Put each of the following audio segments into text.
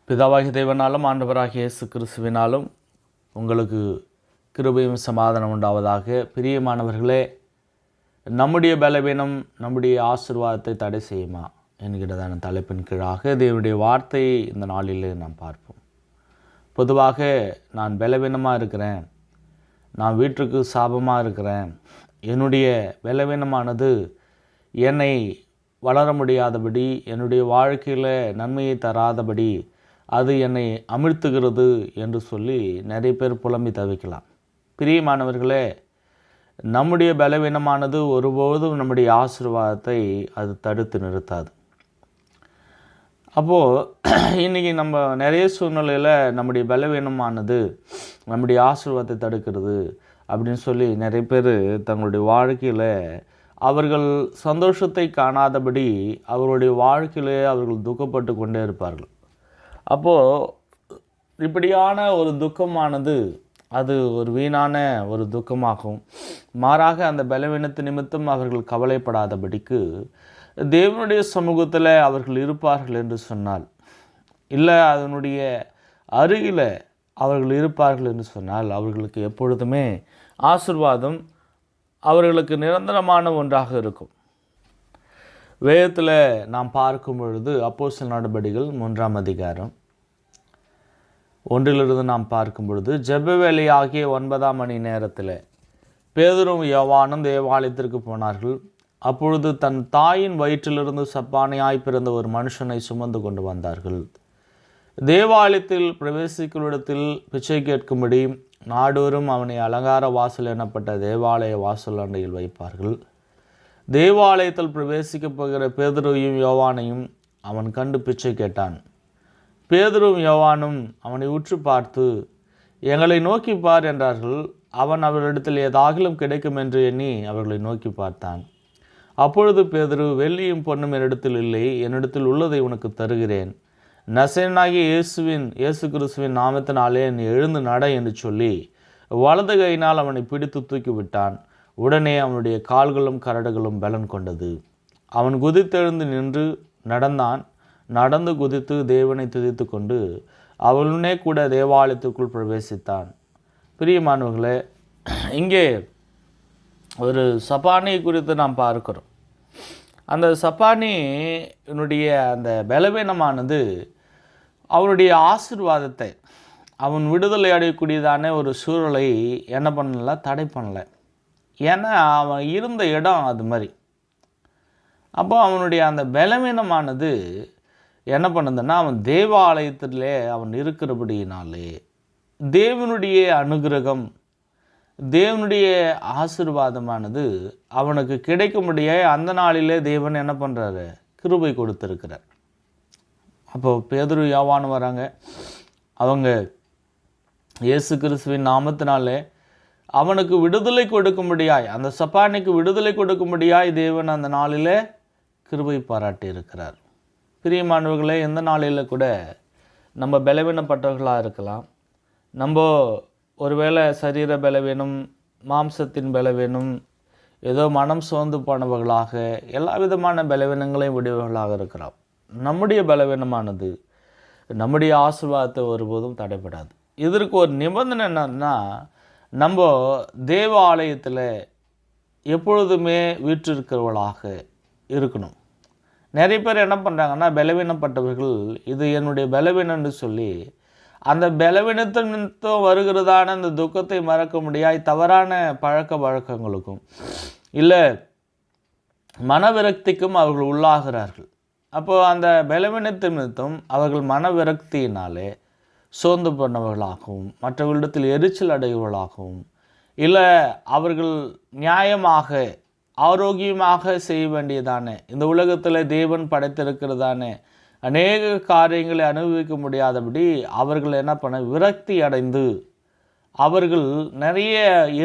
பிதாவாகிய தேவனாலும் ஆண்டவராகிய இயேசு கிறிஸ்துவினாலும் உங்களுக்கு கிருபையும் சமாதானம் உண்டாவதாக. பிரியமானவர்களே, நம்முடைய பலவீனம் நம்முடைய ஆசீர்வாதத்தை தடை செய்யுமா என்கிறதான தலைப்பின் கீழாக தேவனுடைய வார்த்தையை இந்த நாளில் நாம் பார்ப்போம். பொதுவாக நான் பலவீனமாக இருக்கிறேன், நான் வீட்டுக்கு சாபமாக இருக்கிறேன், என்னுடைய பலவீனமானது என்னை வளர முடியாதபடி, என்னுடைய வாழ்க்கையில் நன்மையை தராதபடி அது என்னை அமிழ்த்துகிறது என்று சொல்லி நிறைய பேர் புலம்பி தவிக்கலாம். பிரியமானவர்களே, நம்முடைய பலவீனமானது ஒருபோதும் நம்முடைய ஆசீர்வாதத்தை அது தடுத்து நிறுத்தாது. அப்போது இன்றைக்கி நம்ம நிறைய சூழ்நிலையில் நம்முடைய பலவீனமானது நம்முடைய ஆசீர்வாதத்தை தடுக்கிறது அப்படின்னு சொல்லி நிறைய பேர் தங்களுடைய வாழ்க்கையில் அவர்கள் சந்தோஷத்தை காணாதபடி அவர்களுடைய வாழ்க்கையிலே அவர்கள் துக்கப்பட்டு கொண்டே இருப்பார்கள். அப்போது இப்படியான ஒரு துக்கமானது அது ஒரு வீணான ஒரு துக்கமாகும். மாறாக அந்த பலவீனத்து நிமித்தம் அவர்கள் கவலைப்படாதபடிக்கு தேவனுடைய சமூகத்தில் அவர்கள் இருப்பார்கள் என்று சொன்னால், இல்லை அதனுடைய அருகில் அவர்கள் இருப்பார்கள் என்று சொன்னால், அவர்களுக்கு எப்பொழுதுமே ஆசீர்வாதம் அவர்களுக்கு நிரந்தரமான ஒன்றாக இருக்கும். வேதத்தில் நாம் பார்க்கும் பொழுது அப்போஸ்தலர் நடபடிகள் 3ஆம் அதிகாரம் 1 நாம் பார்க்கும் பொழுது, ஜெப வேளையாகிய 9ஆம் மணி நேரத்தில் பேதுரும் யோவானும் தேவாலயத்திற்கு போனார்கள். அப்பொழுது தன் தாயின் வயிற்றிலிருந்து சப்பானியாய் பிறந்த ஒரு மனுஷனை சுமந்து கொண்டு வந்தார்கள். தேவாலயத்தில் பிரவேசிக்குமிடத்தில் பிச்சை கேட்கும்படி நாடோறும் அவனை அலங்கார வாசல் எனப்பட்ட தேவாலய வாசல் அண்டையில் வைப்பார்கள். தேவாலயத்தில் பிரவேசிக்கப் போகிற பேதுருவையும் யோவானையும் அவன் கண்டு பிச்சை கேட்டான். பேதுருவும் யோவானும் அவனை உற்று பார்த்து, எங்களை நோக்கி பார் என்றார்கள். அவன் அவர்களிடத்தில் ஏதாகிலும் கிடைக்கும் என்று எண்ணி அவர்களை நோக்கி பார்த்தான். அப்பொழுது பேதுரு, வெள்ளியும் பொன்னும் என்னிடத்தில் இல்லை, என்னிடத்தில் உள்ளதை உனக்கு தருகிறேன். நசரேயனாகிய இயேசு கிறிஸ்துவின் நாமத்தினாலே நீ எழுந்து நட என்று சொல்லி வலது கையினால் அவனை பிடித்து தூக்கிவிட்டான். உடனே அவனுடைய கால்களும் கரடுகளும் பலன் கொண்டது. அவன் குதித்தெழுந்து நின்று நடந்தான். நடந்து குதித்து தேவனை துதித்து கொண்டு அவனுடனே கூட தேவாலயத்துக்குள் பிரவேசித்தான். பிரியமானவர்களே, இங்கே ஒரு சப்பானி குறித்து நாம் பார்க்கிறோம். அந்த சப்பானியினுடைய அந்த பலவீனமானது அவனுடைய ஆசீர்வாதத்தை, அவன் விடுதலை அடையக்கூடியதான ஒரு சூழலை என்ன பண்ணல, தடை பண்ணலை. ஏன்னா அவன் இருந்த இடம் அது மாதிரி. அப்போ அவனுடைய அந்த பலவீனமானது என்ன பண்ணுதுன்னா, அவன் தேவாலயத்திலே அவன் இருக்கிறபடியினாலே தேவனுடைய அனுகிரகம், தேவனுடைய ஆசீர்வாதமானது அவனுக்கு கிடைக்கும்படியே அந்த நாளிலே தேவன் என்ன பண்ணுறாரு, கிருபை கொடுத்துருக்கிறார். அப்போது பேதுரு யோவான் வராங்க. அவங்க இயேசு கிறிஸ்துவின் நாமத்தினாலே அவனுக்கு விடுதலை கொடுக்கும்படியாய், அந்த சப்பானிக்கு விடுதலை கொடுக்கும்படியாய் தேவன் அந்த நாளில் கிருபை பாராட்டி இருக்கிறார். பிரியமானவர்களே, எந்த நாளில் கூட நம்ம பலவீனப்பட்டவர்களாக இருக்கலாம். நம்ம ஒருவேளை சரீர பலவீனம், மாம்சத்தின் பலவீனம், ஏதோ மனம் சோர்ந்து போனவர்களாக எல்லா விதமான பலவீனங்களையும் உடையவர்களாக இருக்கிறோம். நம்முடைய பலவீனமானது நம்முடைய ஆசீர்வாதத்தை ஒருபோதும் தடைபடாது. இதற்கு ஒரு நிபந்தனை என்னன்னா, நம்ம தேவாலயத்தில் எப்பொழுதுமே வீற்றிருக்கிறவர்களாக இருக்கணும். நிறைய பேர் என்ன பண்ணுறாங்கன்னா, பலவீனப்பட்டவர்கள் இது என்னுடைய பலவீனம்னு சொல்லி அந்த பலவீனத்தின் நிமித்தம் வருகிறதான அந்த துக்கத்தை மறக்க முடியாய் தவறான பழக்க வழக்கங்களுக்கும் இல்லை மனவிரக்திக்கும் அவர்கள் உள்ளாகிறார்கள். அப்போது அந்த பலவீனத்தின் நிமித்தம் அவர்கள் மனவிரக்தியினாலே சோர்ந்து போனவர்களாகவும், மற்றவர்களிடத்தில் எரிச்சல் அடைவர்களாகவும், இல்லை அவர்கள் நியாயமாக ஆரோக்கியமாக செய்ய வேண்டியதான இந்த உலகத்தில் தேவன் படைத்திருக்கிறதான அநேக காரியங்களை அனுபவிக்க முடியாதபடி அவர்கள் என்ன பண்ண விரக்தி அடைந்து அவர்கள் நிறைய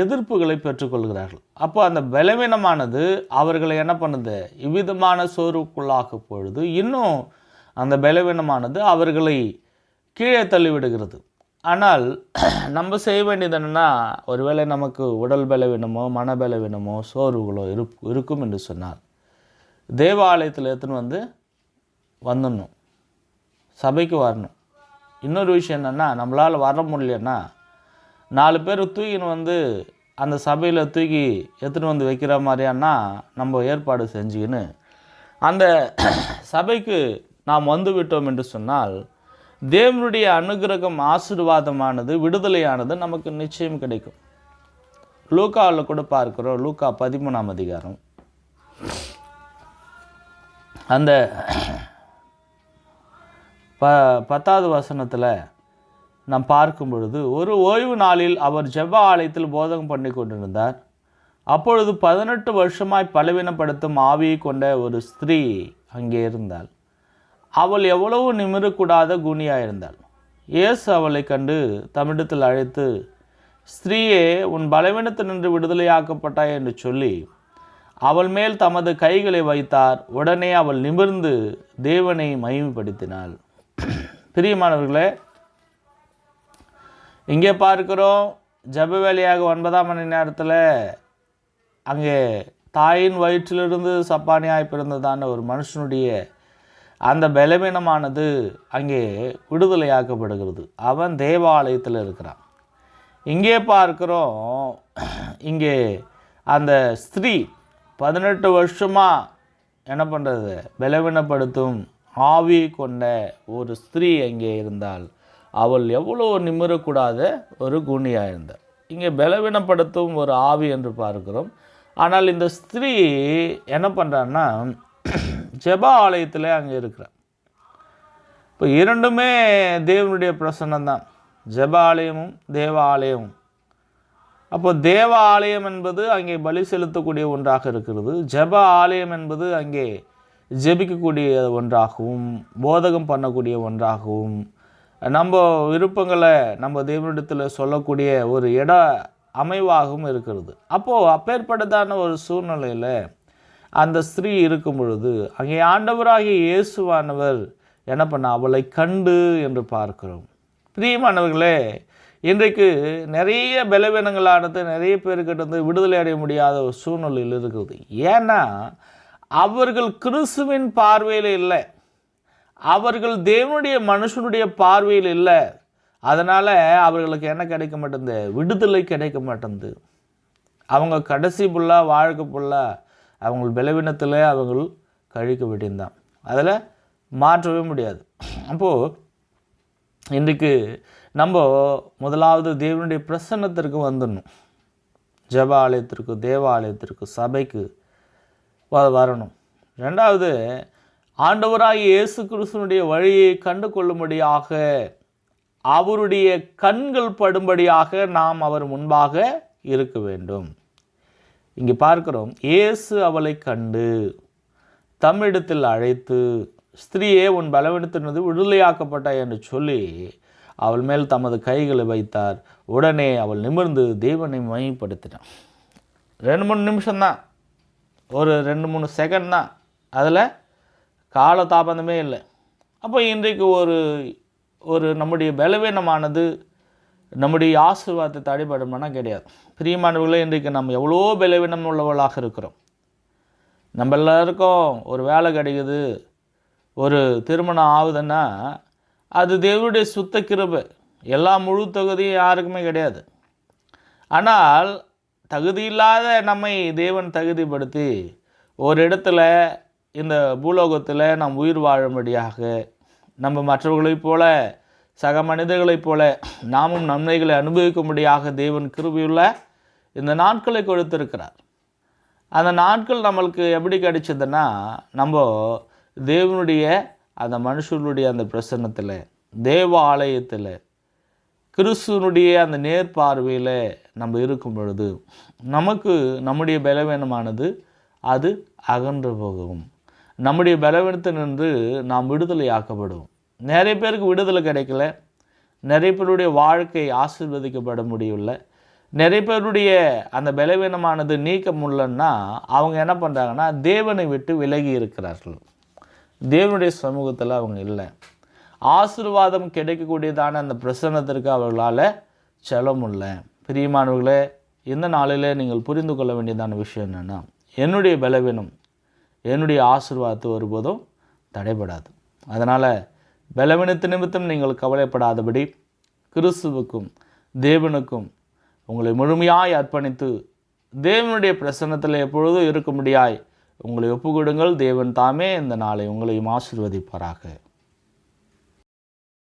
எதிர்ப்புகளை பெற்றுக்கொள்கிறார்கள். அப்போ அந்த பலவீனமானது அவர்களை என்ன பண்ணுது, இவ்விதமான சோர்வுக்குள்ளாக பொழுது இன்னும் அந்த பலவீனமானது அவர்களை கீழே தள்ளிவிடுகிறது. ஆனால் நம்ம செய்ய வேண்டியது என்னென்னா, ஒருவேளை நமக்கு உடல் பலவீனமோ மன பலவீனமோ சோர்வுகளோ இருக்கும் என்று சொன்னால் தேவாலயத்தில் எடுத்துன்னு வந்துடணும், சபைக்கு வரணும். இன்னொரு விஷயம் என்னென்னா, நம்மளால் வர முடியலன்னா 4 பேர் தூக்கின்னு வந்து அந்த சபையில் தூக்கி எடுத்துகிட்டு வந்து வைக்கிற மாதிரியானா நம்ம ஏற்பாடு செஞ்சுக்கின்னு அந்த சபைக்கு நாம் வந்து விட்டோம் என்று சொன்னால் தேவனுடைய அனுகிரகம், ஆசீர்வாதமானது, விடுதலையானது நமக்கு நிச்சயம் கிடைக்கும். லூக்காவில் கூட பார்க்கிறோம். லூக்கா 13ஆம் அதிகாரம் அந்த 10வது வசனத்தில் நாம் பார்க்கும் பொழுது, ஒரு ஓய்வு நாளில் அவர் ஜெப ஆலயத்தில் போதகம் பண்ணி கொண்டிருந்தார். அப்பொழுது 18 வருஷமாய் பலவீனப்படுத்தும் ஆவியை கொண்ட ஒரு ஸ்திரீ அங்கே இருந்தாள். அவள் எவ்வளவு நிமிரக்கூடாத குனியாயிருந்தாள். இயேசு அவளை கண்டு தம்மிடத்தில் அழைத்து, ஸ்திரீயே, உன் பலவீனத்தினின்று விடுதலையாக்கப்பட்டாய் என்று சொல்லி அவள் மேல் தமது கைகளை வைத்தார். உடனே அவள் நிமிர்ந்து தேவனை மகிமைப்படுத்தினாள். பிரியமானவர்களே, இங்கே பார்க்கிறோம், ஜெப வேலையாக 9ஆம் மணி நேரத்தில் அங்கே தாயின் வயிற்றிலிருந்து சப்பானியாய் பிறந்ததான ஒரு மனுஷனுடைய அந்த பலவீனமானது அங்கே விடுதலையாக்கப்படுகிறது. அவன் தேவாலயத்தில் இருக்கிறான். இங்கே பார்க்கிறோம், இங்கே அந்த ஸ்திரீ 18 வருஷமாக என்ன பண்ணுறது, பலவீனப்படுத்தும் ஆவி கொண்ட ஒரு ஸ்திரீ அங்கே இருந்தாள். அவள் எவ்வளோ நிமிரக்கூடாத ஒரு குனியாக இருந்தாள். இங்கே பலவீனப்படுத்தும் ஒரு ஆவி என்று பார்க்கிறோம். ஆனால் இந்த ஸ்திரீ என்ன பண்ணுறான்னா, ஜெப ஆலயத்தில் அங்கே இருக்கிறார். இப்போ இரண்டுமே தேவனுடைய பிரசன்னம் தான், ஜெப ஆலயமும் தேவ ஆலயமும். அப்போ தேவ ஆலயம் என்பது அங்கே பலி செலுத்தக்கூடிய ஒன்றாக இருக்கிறது. ஜெப ஆலயம் என்பது அங்கே ஜெபிக்கக்கூடிய ஒன்றாகவும் போதகம் பண்ணக்கூடிய ஒன்றாகவும் நம்ம விருப்பங்களை நம்ம தேவனிடத்தில் சொல்லக்கூடிய ஒரு இட அமைவாகவும் இருக்கிறது. அப்போது அப்பேற்பட்டதான ஒரு சூழ்நிலையில் அந்த ஸ்திரீ இருக்கும் பொழுது அங்கே ஆண்டவராகிய இயேசுவானவர் என்ன பண்ண, அவளை கண்டு என்று பார்க்கிறோம். பிரியமானவர்களே, இன்றைக்கு நிறைய பலவீனங்களானது நிறைய பேர்கிட்ட வந்து விடுதலை அடைய முடியாத ஒரு சூழ்நிலையில் இருக்குது. ஏன்னா அவர்கள் கிறிஸ்துவின் பார்வையில் இல்லை, அவர்கள் தேவனுடைய மனுஷனுடைய பார்வையில் இல்லை. அதனால் அவர்களுக்கு என்ன கிடைக்க மாட்டேங்குது, விடுதலை கிடைக்க மாட்டேங்குது. அவங்க கடைசி புல்லாக வாழ்க்கை புல்லாக அவங்க பலவீனத்தில் அவங்க கழிக்க வேண்டியதுதான், அதில் மாற்றவே முடியாது. அப்போது இன்றைக்கு நம்ம முதலாவது தேவனுடைய பிரசன்னத்திற்கு வந்துடணும். ஜெப ஆலயத்திற்கு, தேவாலயத்திற்கு, சபைக்கு வரணும். ரெண்டாவது, ஆண்டவராகிய இயேசு கிறிஸ்துவினுடைய வழியை கண்டு கொள்ளும்படியாக, அவருடைய கண்கள் படும்படியாக நாம் அவர் முன்பாக இருக்க வேண்டும். இங்கே பார்க்கிறோம், இயேசு அவளை கண்டு தம்மிடத்தில் அழைத்து, ஸ்திரீயே, உன் பலவீனத்திலிருந்து விடுதலையாக்கப்பட்டாய் என்று சொல்லி அவள் மேல் தமது கைகளை வைத்தார். உடனே அவள் நிமிர்ந்து தேவனை மகிமைப்படுத்தினான். 2-3 நிமிஷம்தான், ஒரு 2-3 செகண்ட் தான், அதில் கால தாபந்தமே இல்லை. அப்போ இன்றைக்கு ஒரு நம்முடைய பலவீனமானது நம்முடைய ஆசீர்வாதத்தை தடைபடுமானா கிடையாது. பிரியமானவர்களே, இன்றைக்கு நம்ம எவ்வளோ பலவீனம் உள்ளவர்களாக இருக்கிறோம். நம்ம எல்லாருக்கும் ஒரு வேலை கிடைக்குது, ஒரு திருமணம் ஆகுதுன்னா அது தேவனுடைய சுத்த கிருபை. எல்லா முழு தகுதியும் யாருக்குமே கிடையாது. ஆனால் தகுதி இல்லாத நம்மை தேவன் தகுதிப்படுத்தி ஒரு இடத்துல இந்த பூலோகத்தில் நாம் உயிர் வாழும்படியாக, நம்ம மற்றவர்களைப் போல சக மனிதர்களைப் போல நாமும் நன்மைகளை அனுபவிக்கும்படியாக தேவன் கிருபையுள்ள இந்த நாட்களை கொடுத்திருக்கிறார். அந்த நாட்கள் நம்மளுக்கு எப்படி கிடைச்சதுன்னா, நம்ம தேவனுடைய அந்த மனுஷனுடைய அந்த பிரசன்னத்தில், தேவ ஆலயத்தில், கிறிஸ்துவனுடைய அந்த நேர்பார்வையில் நம்ம இருக்கும் பொழுது நமக்கு நம்முடைய பலவீனமானது அது அகன்று போகும். நம்முடைய பலவீனத்தினின்று நாம் விடுதலை ஆக்கப்படுவோம். நிறைய பேருக்கு விடுதலை கிடைக்கல, நிறைய பேருடைய வாழ்க்கை ஆசீர்வதிக்கப்பட முடியல, நிறைய பேருடைய அந்த பலவீனமானது நீக்க முடியலன்னா அவங்க என்ன பண்ணுறாங்கன்னா, தேவனை விட்டு விலகி இருக்கிறார்கள். தேவனுடைய சமூகத்தில் அவங்க இல்லை. ஆசீர்வாதம் கிடைக்கக்கூடியதான அந்த பிரசன்னத்திற்கு அவர்களால் செல்ல முடியல. பிரியமானவர்களே, இந்த நாளில் நீங்கள் புரிந்து கொள்ள வேண்டியதான விஷயம் என்னென்னா, என்னுடைய பலவீனம் என்னுடைய ஆசீர்வாதத்தை ஒருபோதும் தடைபடாது. அதனால் பலவீனத்து நிமித்தம் நீங்கள் கவலைப்படாதபடி கிறிஸ்துவுக்கும் தேவனுக்கும் உங்களை முழுமையாய் அர்ப்பணித்து தேவனுடைய பிரசன்னத்தில் எப்பொழுதும் இருக்கும்படியாய் உங்களை ஒப்புக்கொடுங்கள். தேவன் தாமே இந்த நாளை உங்களையும் ஆசீர்வதிப்பாராக.